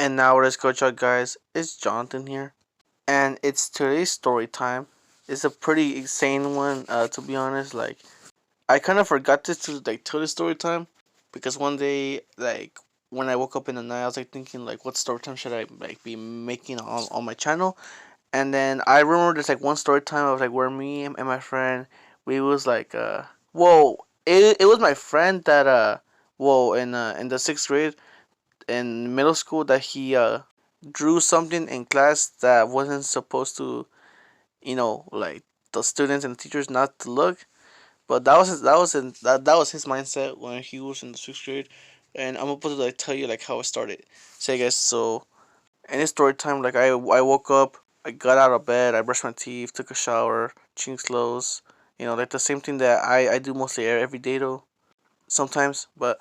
And now let's go check, guys. It's Jonathan here, and it's today's story time. It's a pretty insane one, to be honest. Like, I kind of forgot this to tell the story time because one day, when I woke up in the night, I was thinking what story time should I be making on my channel, and then I remember there's one story time of where me and my friend we was whoa, it was my friend that in the sixth grade in middle school that he drew something in class that wasn't supposed to, the students and the teachers not to look. But that was his mindset when he was in the sixth grade, and I'm about to tell you how it started. So, guys, so in this story time, I woke up, I got out of bed, I brushed my teeth, took a shower, changed clothes, the same thing that I do mostly every day though, sometimes, but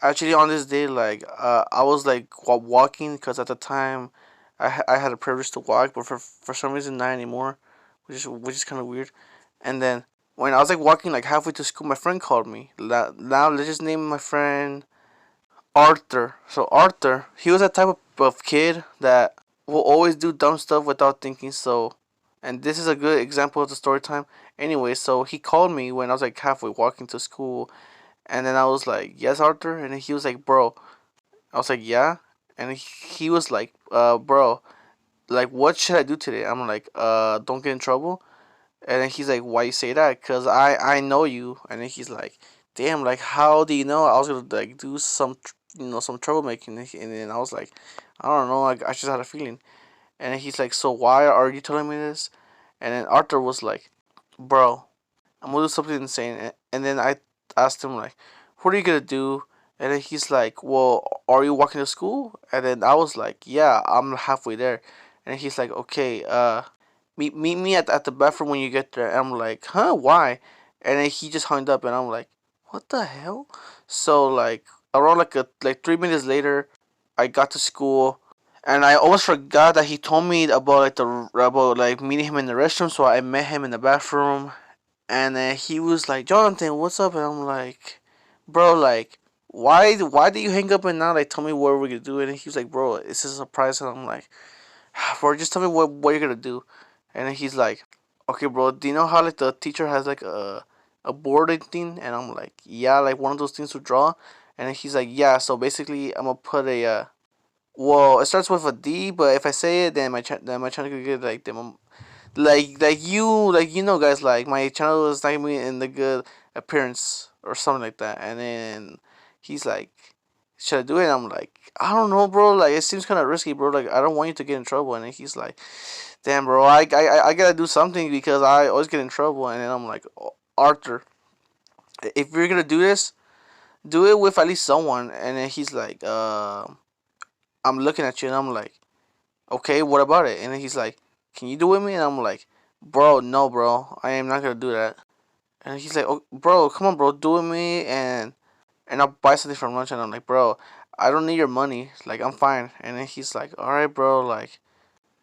actually, on this day, I was walking because at the time, I had a privilege to walk, but for some reason not anymore, which is kind of weird. And then when I was walking halfway to school, my friend called me. Now let's just name my friend Arthur. So Arthur, he was that type of kid that will always do dumb stuff without thinking. So, and this is a good example of the story time. Anyway, so he called me when I was halfway walking to school, and then I was like, "Yes, Arthur," and then he was like, "Bro." I was like, "Yeah," and he was like, "Bro, what should I do today?" I'm like, don't get in trouble." And then he's like, "Why you say that?" Cause I know you. And then he's like, "Damn, how do you know I was gonna do some troublemaking?" And then I was like, "I don't know. I just had a feeling." And then he's like, "So why are you telling me this?" And then Arthur was like, "Bro, I'm gonna do something insane." And then I asked him "What are you gonna do?" And then he's like, "Well, are you walking to school?" And then I was like, "Yeah, I'm halfway there." And he's like, "Okay, meet me at the bathroom when you get there." And I'm like, "Huh? Why?" And then he just hung up, and I'm like, "What the hell?" So around 3 minutes later, I got to school. And I almost forgot that he told me about meeting him in the restroom, so I met him in the bathroom, and he was like, "Jonathan, what's up?" And I'm like, "Bro, why did you hang up and not tell me what we're gonna do?" And he was like, "Bro, it's a surprise." And I'm like, "Bro, just tell me what you're gonna do." And then he's like, "Okay, bro, do you know how the teacher has a board thing?" And I'm like, "Yeah, one of those things to draw." And then he's like, "Yeah, so basically I'm gonna put a well, it starts with a D, but if I say it, then my channel could get the guys, my channel is not gonna be in the good appearance or something like that." And then he's like, "Should I do it?" And I'm like, "I don't know, bro, it seems kind of risky, bro, I don't want you to get in trouble." And then he's like, "Damn, bro, I gotta do something because I always get in trouble." And then I'm like, "Arthur, if you're gonna do this, do it with at least someone." And then he's like, "I'm looking at you." And I'm like, "Okay, what about it?" And then he's like, "Can you do it with me?" And I'm like, "Bro, no, bro, I am not gonna do that." And he's like, "Oh, bro, come on, bro, do it with me, and I'll buy something from lunch." And I'm like, "Bro, I don't need your money. I'm fine." And then he's like, "All right, bro,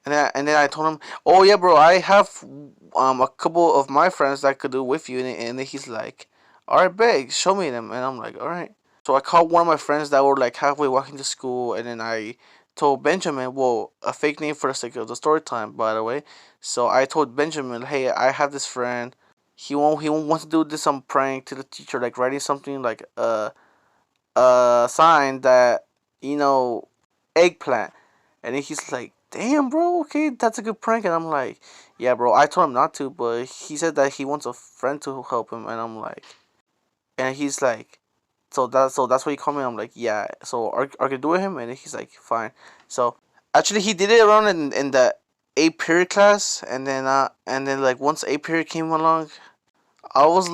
and then I told him, "Oh yeah, bro, I have a couple of my friends that could do it with you." And then he's like, "All right, big, show me them." And I'm like, "All right." So I called one of my friends that were halfway walking to school, and then I told Benjamin, well, a fake name for the sake of the story time, by the way. So I told Benjamin, "Hey, I have this friend. He wants to do this some prank to the teacher, writing something a sign that you know eggplant." And then he's like, "Damn, bro, okay, that's a good prank." And I'm like, "Yeah, bro, I told him not to, but he said that he wants a friend to help him." And I'm like, and he's like, "So that's what you call me?" I'm like, "Yeah." So are you doing him? And then he's like, "Fine." So actually, he did it around in the A period class, and then once A period came along, I was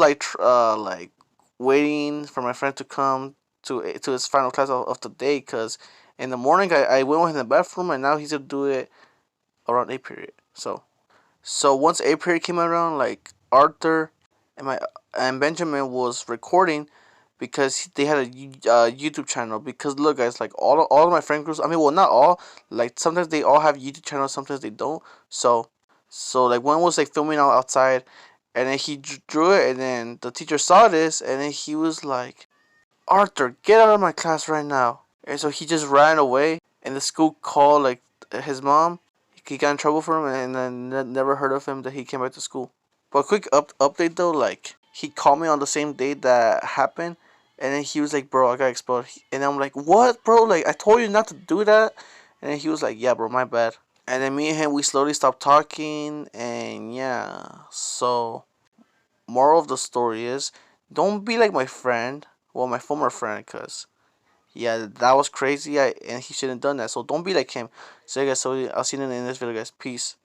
waiting for my friend to come to his final class of the day, because in the morning I went with him in the bathroom, and now he's gonna do it around A period. So once A period came around, Arthur and my and Benjamin was recording because they had a YouTube channel. Because look, guys, all of my friend groups. I mean, well, not all. Sometimes they all have YouTube channels, sometimes they don't. So one was filming outside, and then he drew it, and then the teacher saw this, and then he was like, "Arthur, get out of my class right now." And so he just ran away, and the school called like his mom. He got in trouble for him, and then never heard of him. That he came back to school. But quick update though, like he called me on the same day that happened, and then he was like, "Bro, I got exploded," and I'm like, "What, bro? Like I told you not to do that," and then he was like, "Yeah, bro, my bad." And then me and him, we slowly stopped talking, and yeah. So moral of the story is, don't be like my friend, well, my former friend, cause yeah, that was crazy. And he shouldn't have done that. So don't be like him. So, guys, so I'll see you in the next video, guys. Peace.